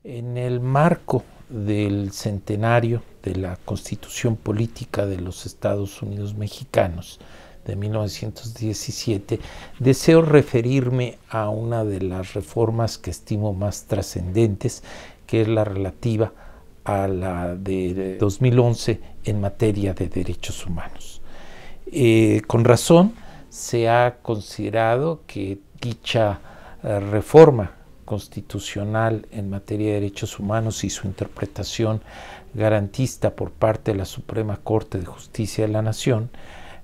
En el marco del centenario de la Constitución Política de los Estados Unidos Mexicanos de 1917, deseo referirme a una de las reformas que estimo más trascendentes, que es la relativa a la de 2011 en materia de derechos humanos. Con razón se ha considerado que dicha reforma constitucional en materia de derechos humanos y su interpretación garantista por parte de la Suprema Corte de Justicia de la Nación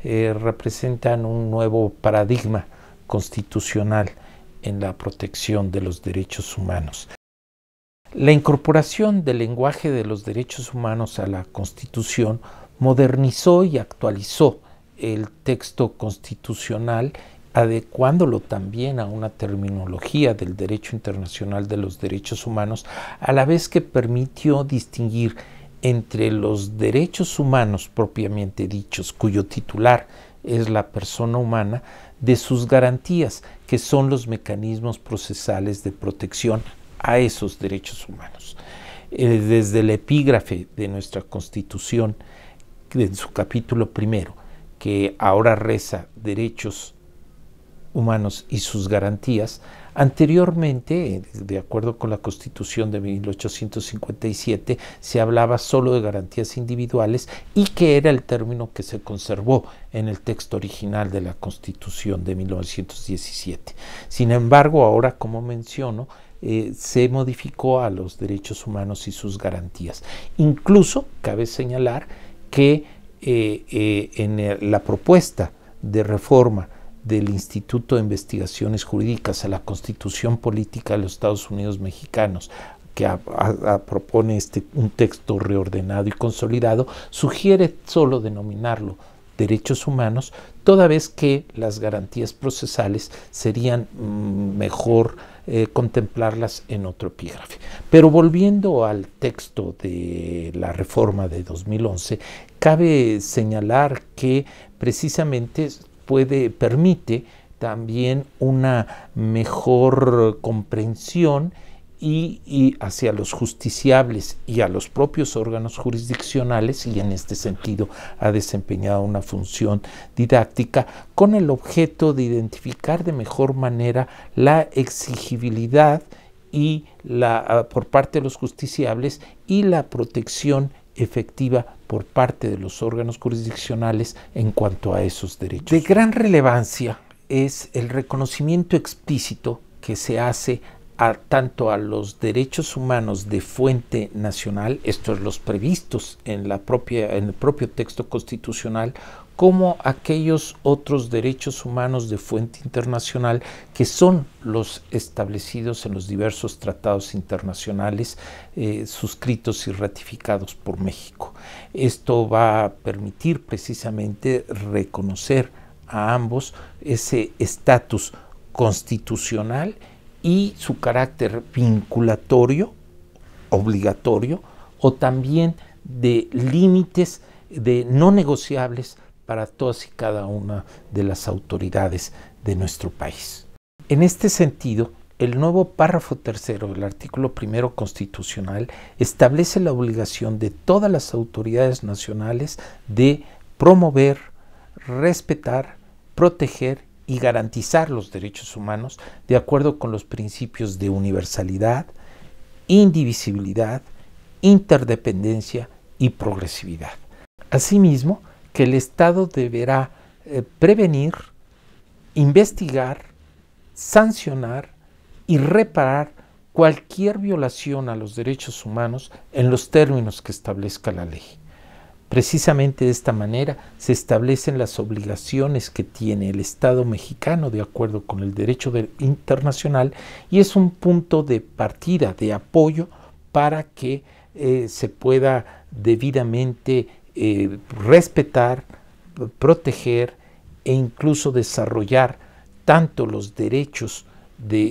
representan un nuevo paradigma constitucional en la protección de los derechos humanos. La incorporación del lenguaje de los derechos humanos a la Constitución modernizó y actualizó el texto constitucional, adecuándolo también a una terminología del derecho internacional de los derechos humanos, a la vez que permitió distinguir entre los derechos humanos propiamente dichos, cuyo titular es la persona humana, de sus garantías, que son los mecanismos procesales de protección a esos derechos humanos. Desde el epígrafe de nuestra Constitución, en su capítulo primero, que ahora reza derechos humanos y sus garantías, anteriormente, de acuerdo con la Constitución de 1857, se hablaba solo de garantías individuales y que era el término que se conservó en el texto original de la Constitución de 1917. Sin embargo, ahora, como menciono, se modificó a los derechos humanos y sus garantías. Incluso cabe señalar que en la propuesta de reforma del Instituto de Investigaciones Jurídicas a la Constitución Política de los Estados Unidos Mexicanos, que propone un texto reordenado y consolidado, sugiere solo denominarlo derechos humanos, toda vez que las garantías procesales serían mejor contemplarlas en otro epígrafe. Pero volviendo al texto de la reforma de 2011, cabe señalar que precisamente permite también una mejor comprensión y hacia los justiciables y a los propios órganos jurisdiccionales, y en este sentido ha desempeñado una función didáctica con el objeto de identificar de mejor manera la exigibilidad y por parte de los justiciables y la protección efectiva por parte de los órganos jurisdiccionales en cuanto a esos derechos. De gran relevancia es el reconocimiento explícito que se hace tanto a los derechos humanos de fuente nacional, estos los previstos en el propio texto constitucional, como aquellos otros derechos humanos de fuente internacional que son los establecidos en los diversos tratados internacionales suscritos y ratificados por México. Esto va a permitir precisamente reconocer a ambos ese estatus constitucional y su carácter vinculatorio, obligatorio, o también de límites no negociables para todas y cada una de las autoridades de nuestro país. En este sentido, el nuevo párrafo tercero del artículo primero constitucional establece la obligación de todas las autoridades nacionales de promover, respetar, proteger y garantizar los derechos humanos de acuerdo con los principios de universalidad, indivisibilidad, interdependencia y progresividad. Asimismo, que el Estado deberá prevenir, investigar, sancionar y reparar cualquier violación a los derechos humanos en los términos que establezca la ley. Precisamente de esta manera se establecen las obligaciones que tiene el Estado mexicano de acuerdo con el derecho internacional, y es un punto de partida, de apoyo para que se pueda debidamente respetar, proteger e incluso desarrollar tanto los derechos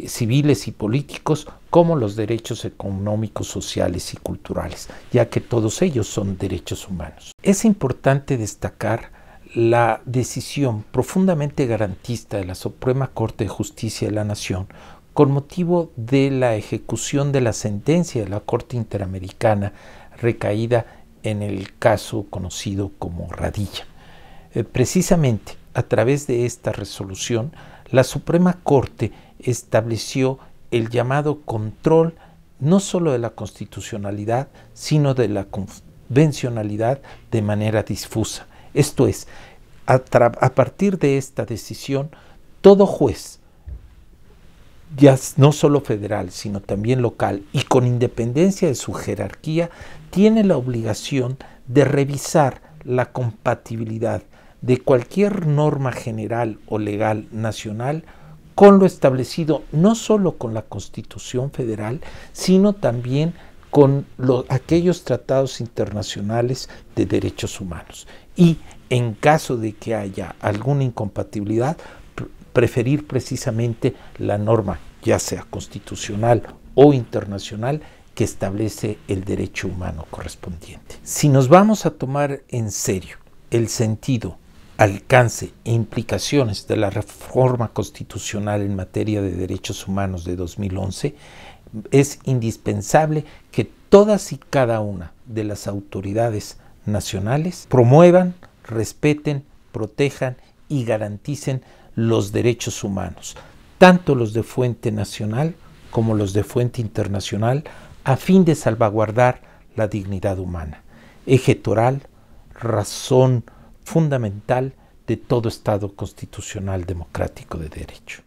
civiles y políticos como los derechos económicos, sociales y culturales, ya que todos ellos son derechos humanos. Es importante destacar la decisión profundamente garantista de la Suprema Corte de Justicia de la Nación con motivo de la ejecución de la sentencia de la Corte Interamericana recaída en el caso conocido como Radilla. Precisamente a través de esta resolución, la Suprema Corte estableció el llamado control no solo de la constitucionalidad, sino de la convencionalidad de manera difusa. Esto es, a partir de esta decisión, todo juez, ya no solo federal, sino también local, y con independencia de su jerarquía, tiene la obligación de revisar la compatibilidad de cualquier norma general o legal nacional con lo establecido no solo con la Constitución Federal, sino también con aquellos tratados internacionales de derechos humanos. Y en caso de que haya alguna incompatibilidad, preferir precisamente la norma, ya sea constitucional o internacional, que establece el derecho humano correspondiente. Si nos vamos a tomar en serio el sentido, alcance e implicaciones de la reforma constitucional en materia de derechos humanos de 2011, es indispensable que todas y cada una de las autoridades nacionales promuevan, respeten, protejan y garanticen los derechos humanos, tanto los de fuente nacional como los de fuente internacional, a fin de salvaguardar la dignidad humana, eje toral, razón fundamental de todo Estado constitucional democrático de derecho.